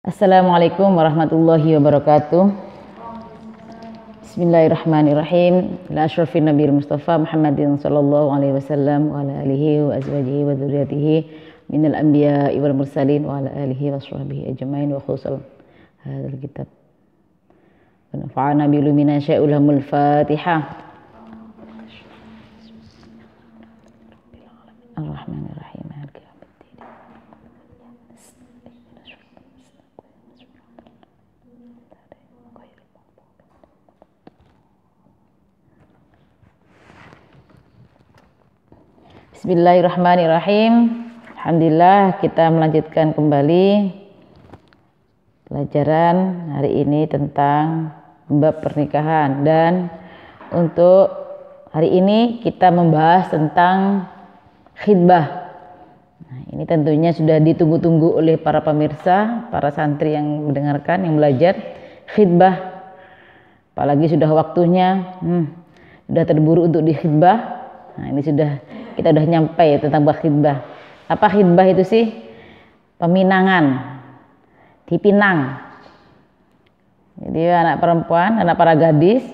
Assalamualaikum warahmatullahi wabarakatuh. Bismillahirrahmanirrahim. La asyrafin nabiyil mustafa Muhammadin sallallahu alaihi wasallam wa ala alihi wa azwajihi wa dzurriyyatihi minal anbiya'i wal mursalin wa ala alihi wa sahbihi ajmain wa khusal hadzal kitab. Wa nafa'ana bi ilmina sya'ulhamul Fatihah. Ar-Rahmanir-Rahim. Bismillahirrahmanirrahim. Alhamdulillah, kita melanjutkan kembali pelajaran hari ini tentang bab pernikahan, dan untuk hari ini kita membahas tentang khitbah. Nah, ini tentunya sudah ditunggu-tunggu oleh para pemirsa, para santri yang mendengarkan, yang belajar khitbah. Apalagi sudah waktunya, sudah terburu untuk dikhitbah. Nah, ini kita udah nyampe ya tentang khitbah. Apa khitbah itu sih? Peminangan, dipinang. Jadi anak perempuan, anak para gadis,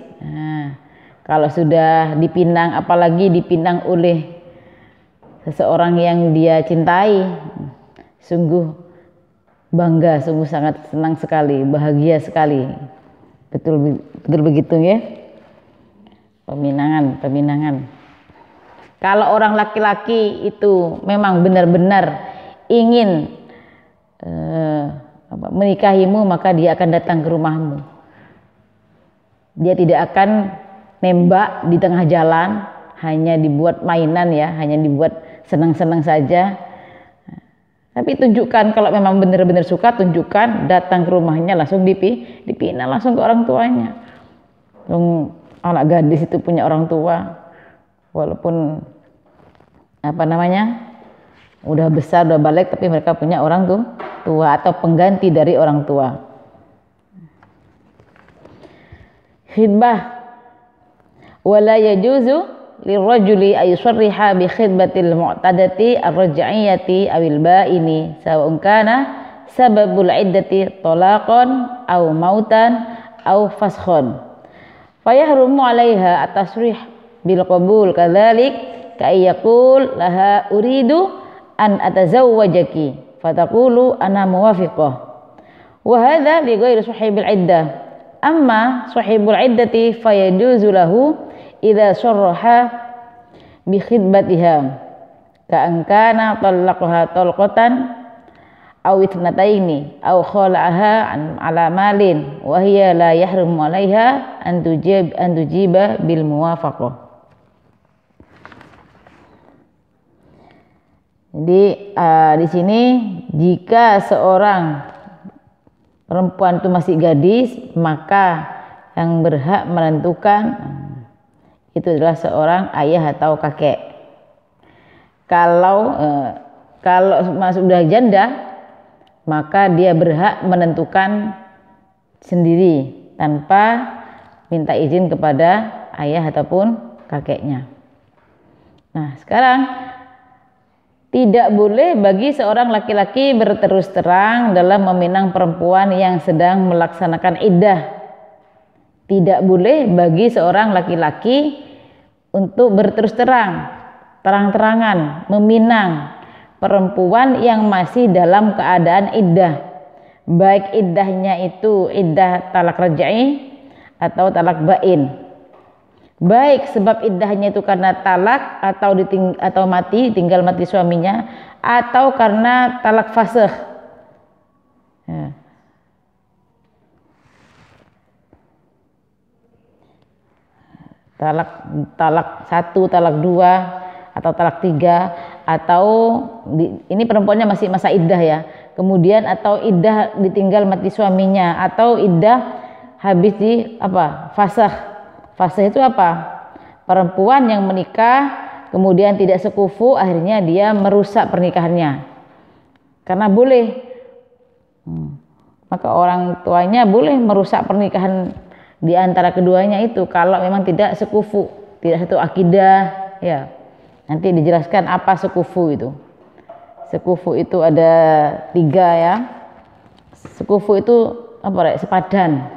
kalau sudah dipinang, apalagi dipinang oleh seseorang yang dia cintai, sungguh bangga, sungguh sangat senang sekali, bahagia sekali. Betul begitu ya. Peminangan. Kalau orang laki-laki itu memang benar-benar ingin menikahimu, maka dia akan datang ke rumahmu. Dia tidak akan nembak di tengah jalan, hanya dibuat mainan ya, hanya dibuat senang-senang saja. Tapi tunjukkan, kalau memang benar-benar suka, tunjukkan, datang ke rumahnya, langsung dipinang langsung ke orang tuanya. Anak gadis itu punya orang tua, walaupun udah besar, udah balik, tapi mereka punya orang tua atau pengganti dari orang tua. Khitbah wala yajuzu lirrajuli ayusarriha bi khidbatil mu'tadati ar-raj'iyyati awil ba'ini sawa'un kana sababul iddati talaqan aw mautan aw faskhon fayahrumu 'alaiha at-tasrih bil qabul kadzalik ka'iyaqul laha uridu an atazawwajaki fataqulu ana muwafiqah wa hadha li ghairi sahibil iddah amma sahibul iddati fayajuzu lahu idza sarraha bi khidbatiha ka'an kana talaqaha talqatan aw itnataini aw khala'aha an ala malin wa hiya la yahrumu 'alaiha an tujiba bil muwafaqah. Jadi di sini jika seorang perempuan itu masih gadis, maka yang berhak menentukan itu adalah seorang ayah atau kakek. Kalau sudah janda, maka dia berhak menentukan sendiri tanpa minta izin kepada ayah ataupun kakeknya. Nah, sekarang tidak boleh bagi seorang laki-laki berterus terang dalam meminang perempuan yang sedang melaksanakan iddah. Tidak boleh bagi seorang laki-laki untuk berterus terang-terangan meminang perempuan yang masih dalam keadaan iddah. Baik iddahnya itu iddah talak raj'i atau talak bain. Baik sebab iddahnya itu karena talak atau tinggal mati suaminya, atau karena talak fasakh. Ya. Talak 1, talak 2 atau talak 3, atau ini perempuannya masih masa iddah ya. Kemudian atau iddah ditinggal mati suaminya, atau iddah habis di fasakh. Fasakh itu apa? Perempuan yang menikah kemudian tidak sekufu, akhirnya dia merusak pernikahannya. Karena boleh, maka orang tuanya boleh merusak pernikahan di antara keduanya itu kalau memang tidak sekufu, tidak satu akidah ya. Nanti dijelaskan apa sekufu itu. Sekufu itu ada 3 ya. Sekufu itu apa? Sepadan.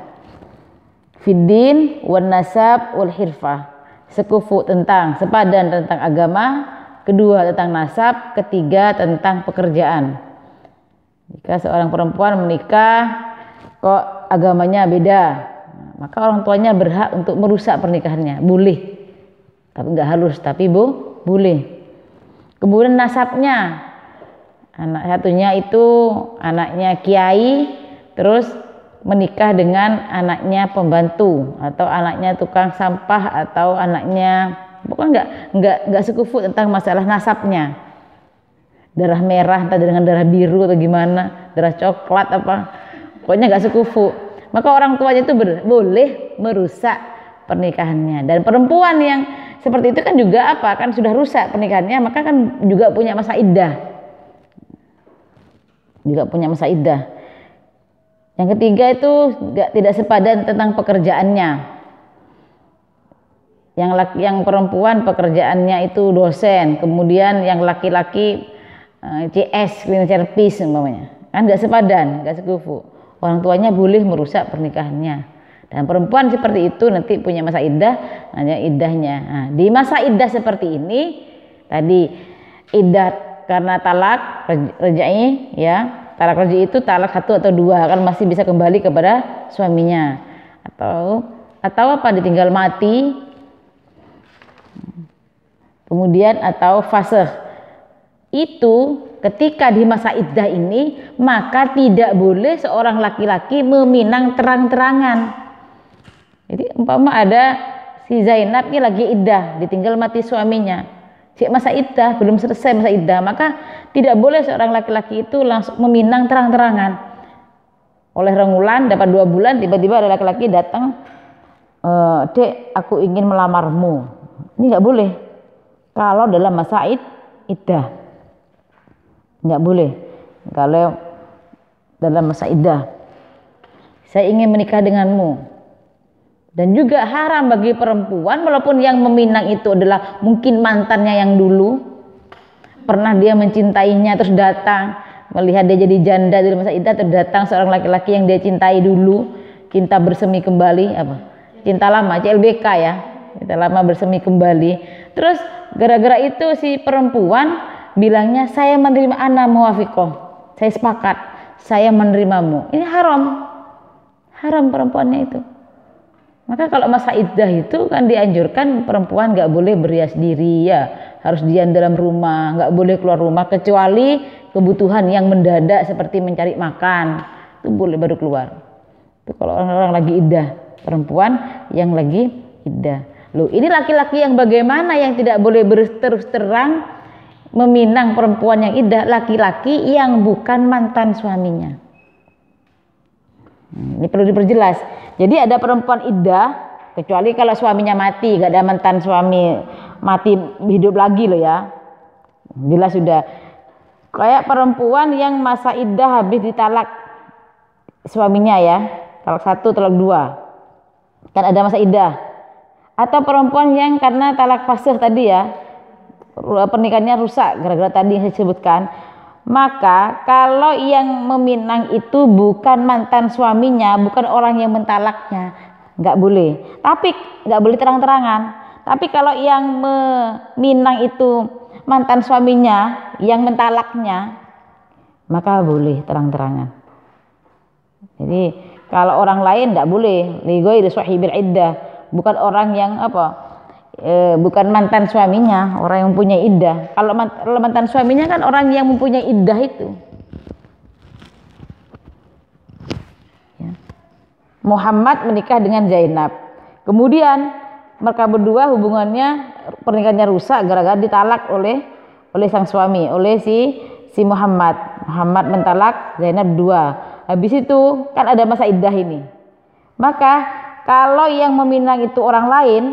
Fiddin wan nasab wal hirfah. Sekufu tentang sepadan tentang agama, kedua tentang nasab, ketiga tentang pekerjaan. Jika seorang perempuan menikah kok agamanya beda, maka orang tuanya berhak untuk merusak pernikahannya. Boleh, tapi nggak halus, tapi boleh. Kemudian nasabnya, anak satunya itu anaknya kiai, terus menikah dengan anaknya pembantu atau anaknya tukang sampah atau anaknya, pokoknya nggak sekufu tentang masalah nasabnya. Darah merah entah dengan darah biru atau gimana, darah coklat apa, pokoknya nggak sekufu. Maka orang tuanya itu boleh merusak pernikahannya. Dan perempuan yang seperti itu kan juga apa? Kan sudah rusak pernikahannya, maka kan juga punya masa iddah. Juga punya masa iddah. Yang ketiga itu tidak sepadan tentang pekerjaannya. Yang perempuan pekerjaannya itu dosen, kemudian yang laki-laki CS, cleaning service umpamanya. Kan nggak sepadan, nggak sekufu. Orang tuanya boleh merusak pernikahannya. Dan perempuan seperti itu nanti punya masa iddah, hanya iddahnya. Nah, di masa iddah seperti ini tadi iddah karena talak raj'i ya. Talak raj'i itu talak 1 atau 2, kan masih bisa kembali kepada suaminya. Atau apa, ditinggal mati. Kemudian atau fasakh. Itu ketika di masa iddah ini, maka tidak boleh seorang laki-laki meminang terang-terangan. Jadi umpama ada si Zainab ini lagi iddah, ditinggal mati suaminya. Masa iddah belum selesai masa iddah, maka tidak boleh seorang laki-laki itu langsung meminang terang-terangan. Oleh rangkulan dapat 2 bulan, tiba-tiba ada laki-laki datang, Dek, aku ingin melamarmu. Ini nggak boleh. Kalau dalam masa iddah, nggak boleh. Kalau dalam masa iddah, saya ingin menikah denganmu. Dan juga haram bagi perempuan, walaupun yang meminang itu adalah mungkin mantannya yang dulu pernah dia mencintainya, terus datang melihat dia jadi janda di masa iddah, terus datang seorang laki-laki yang dia cintai dulu, cinta bersemi kembali, apa? Cinta lama, CLBK ya, cinta lama bersemi kembali. Terus gara-gara itu si perempuan bilangnya, saya menerima ana muwafiqoh, saya sepakat, saya menerimamu. Ini haram perempuannya itu. Maka kalau masa iddah itu kan dianjurkan perempuan nggak boleh berhias diri ya, harus diam dalam rumah, nggak boleh keluar rumah kecuali kebutuhan yang mendadak seperti mencari makan, itu boleh baru keluar. Itu kalau orang-orang lagi iddah, perempuan yang lagi iddah. Loh, ini laki-laki yang bagaimana yang tidak boleh terus terang meminang perempuan yang iddah? Laki-laki yang bukan mantan suaminya. Ini perlu diperjelas. Jadi ada perempuan iddah, kecuali kalau suaminya mati, gak ada mantan suami mati hidup lagi loh ya. Jelas sudah. Kayak perempuan yang masa iddah habis ditalak suaminya ya, talak 1, talak 2, kan ada masa iddah. Atau perempuan yang karena talak fasakh tadi ya, pernikahannya rusak gara-gara tadi yang saya sebutkan. Maka kalau yang meminang itu bukan mantan suaminya, bukan orang yang mentalaknya, nggak boleh. Tapi nggak boleh terang-terangan. Tapi kalau yang meminang itu mantan suaminya, yang mentalaknya, maka boleh terang-terangan. Jadi kalau orang lain nggak boleh. Lighairi sahibil iddah, bukan orang yang apa? Bukan mantan suaminya, orang yang mempunyai iddah. Kalau mantan suaminya kan orang yang mempunyai iddah itu ya. Muhammad menikah dengan Zainab, kemudian mereka berdua hubungannya, pernikahannya rusak gara-gara ditalak oleh sang suami, oleh si Muhammad mentalak Zainab 2. Habis itu kan ada masa iddah ini. Maka kalau yang meminang itu orang lain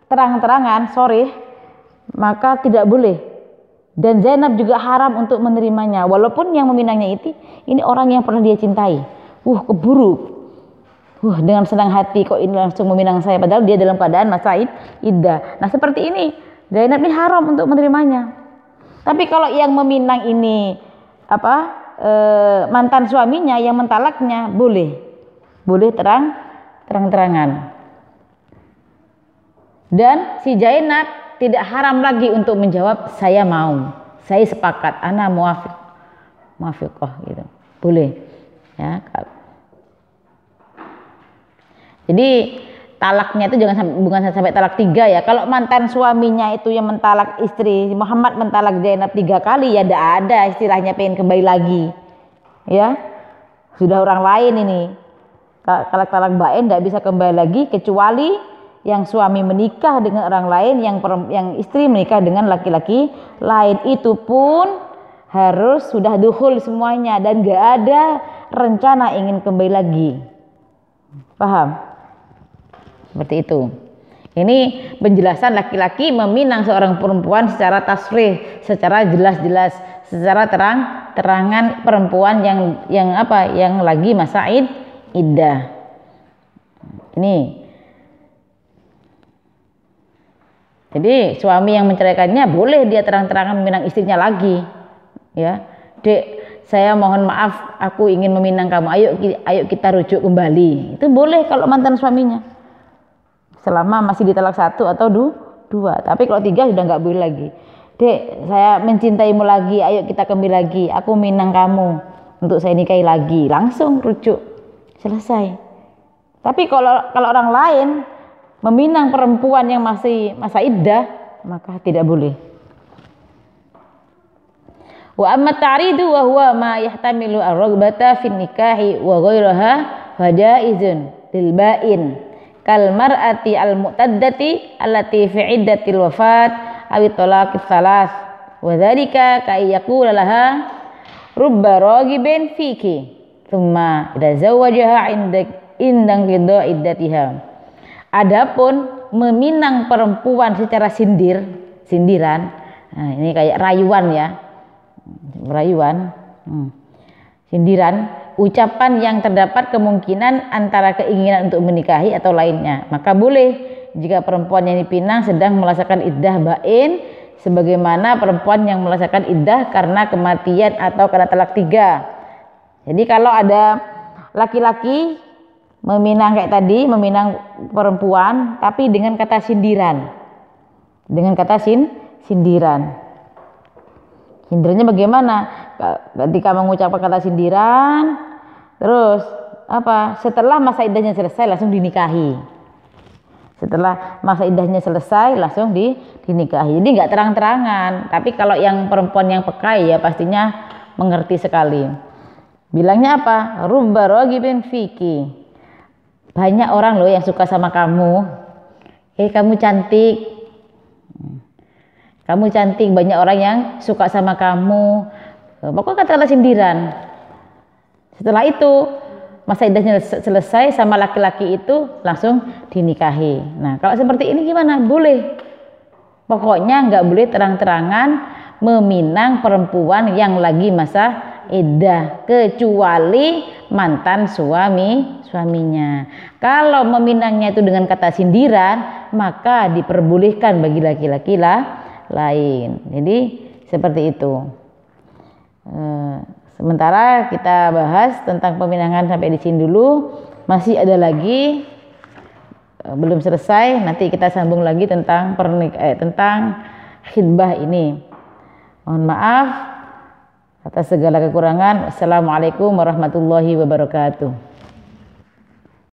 terang-terangan, maka tidak boleh. Dan Zainab juga haram untuk menerimanya, walaupun yang meminangnya ini orang yang pernah dia cintai. Keburu. Dengan senang hati kok ini langsung meminang saya, padahal dia dalam keadaan masa iddah. Nah seperti ini, Zainab ini haram untuk menerimanya. Tapi kalau yang meminang ini mantan suaminya yang mentalaknya boleh terang-terangan. Dan si Zainab tidak haram lagi untuk menjawab saya mau, saya sepakat, ana muafiqah gitu, boleh ya. Jadi talaknya itu bukan sampai talak 3 ya. Kalau mantan suaminya itu yang mentalak istri, Muhammad mentalak Zainab 3 kali, ya tidak ada istilahnya pengen kembali lagi ya, sudah orang lain ini. Kalau talak bain tidak bisa kembali lagi, kecuali yang suami menikah dengan orang lain, yang istri menikah dengan laki-laki lain, itu pun harus sudah dukhul semuanya dan gak ada rencana ingin kembali lagi. Paham? Seperti itu. Ini penjelasan laki-laki meminang seorang perempuan secara tasrih, secara jelas-jelas, secara terang-terangan, perempuan yang lagi masa iddah. Ini. Jadi suami yang menceraikannya boleh dia terang-terangan meminang istrinya lagi, ya. Dek, saya mohon maaf, aku ingin meminang kamu. Ayo kita rujuk kembali. Itu boleh kalau mantan suaminya, selama masih di talak 1 atau 2. Tapi kalau 3 sudah nggak boleh lagi. Dek, saya mencintaimu lagi. Ayo kita kembali lagi. Aku minang kamu untuk saya nikahi lagi. Langsung rujuk, selesai. Tapi kalau orang lain meminang perempuan yang masih masa iddah, maka tidak boleh. Wa amma ta'ridu wa huwa ma yahtamilu ar-raghbata fi nikahi wa ghayraha fajaizun lil ba'in kal mar'ati al-mu'taddati allati fi iddatil wafat aw talaqit tsalas wa dzalika ka yaqula laha rubba raghibin fiki thumma idza zawwajaha indang ridha iddatiha. Adapun meminang perempuan secara sindiran, nah ini kayak rayuan ya, sindiran, ucapan yang terdapat kemungkinan antara keinginan untuk menikahi atau lainnya, maka boleh jika perempuan yang dipinang sedang melaksanakan iddah bain, sebagaimana perempuan yang melaksanakan iddah karena kematian atau karena talak 3. Jadi kalau ada laki-laki meminang kayak tadi, meminang perempuan tapi dengan kata sindiran. Sindirannya bagaimana? Ketika mengucapkan kata sindiran, terus setelah masa iddahnya selesai langsung dinikahi. Setelah masa iddahnya selesai langsung dinikahi. Jadi nggak terang-terangan. Tapi kalau yang perempuan yang peka ya pastinya mengerti sekali. Bilangnya apa? Rubba raghibin fiki. Banyak orang loh yang suka sama kamu. Kamu cantik. Banyak orang yang suka sama kamu. Pokoknya kata-kata sindiran. Setelah itu masa iddahnya selesai sama laki-laki itu langsung dinikahi. Nah kalau seperti ini gimana? Boleh. Pokoknya nggak boleh terang-terangan meminang perempuan yang lagi masa iddah, kecuali mantan suaminya. Kalau meminangnya itu dengan kata sindiran, maka diperbolehkan bagi laki-laki lain. Jadi seperti itu. Sementara kita bahas tentang peminangan sampai di sini dulu. Masih ada lagi, belum selesai. Nanti kita sambung lagi tentang khitbah ini. Mohon maaf atas segala kekurangan. Assalamualaikum warahmatullahi wabarakatuh.